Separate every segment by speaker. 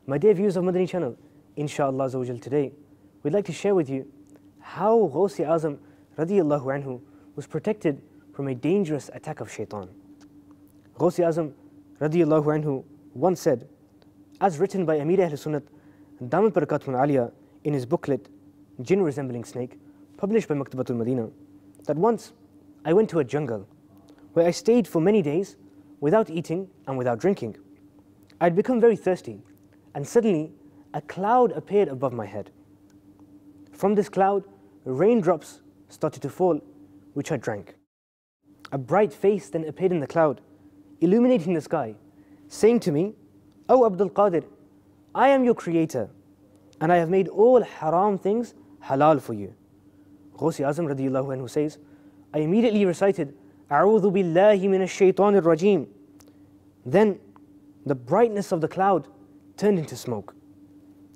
Speaker 1: My dear viewers of Madani channel, inshaAllah today, we'd like to share with you how Ghaus-e-Azam radiyallahu anhu was protected from a dangerous attack of shaitan. Ghaus-e-Azam radiyallahu anhu once said, as written by Amir Ahl Sunnat Damat Barakatuh Aliyah in his booklet, Jinn Resembling Snake, published by Maktabatul Madina, that once I went to a jungle where I stayed for many days without eating and without drinking. I had become very thirsty, and suddenly a cloud appeared above my head. From this cloud, raindrops started to fall, which I drank. A bright face then appeared in the cloud, illuminating the sky, saying to me, "O Abdul Qadir, I am your creator, and I have made all haram things halal for you." Ghaus-e-Azam radiyallahu anhu says, I immediately recited, "A'udhu billahi minash shaitanir rajim." Then the brightness of the cloud turned into smoke.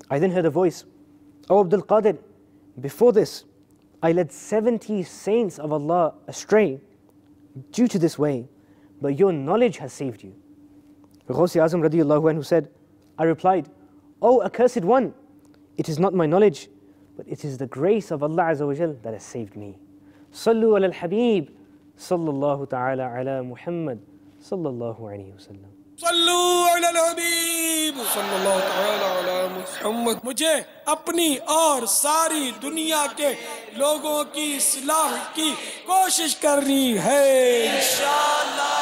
Speaker 1: I then heard a voice, "O Abdul Qadir, before this, I led 70 saints of Allah astray due to this way, but your knowledge has saved you." Ghaus-e-Azam radiyallahu anhu said, I replied, "O accursed one, it is not my knowledge, but it is the grace of Allah Azza wa Jal that has saved me. Sallu ala al-Habib, sallallahu ta'ala ala Muhammad, sallallahu alayhi wa sallam."
Speaker 2: सल्लु अलल हबीब सल्लल्लाहु तआला अला मुहम्मद। मुझे अपनी और सारी दुनिया के लोगों की इस्लाह की कोशिश करनी है इंशाअल्लाह।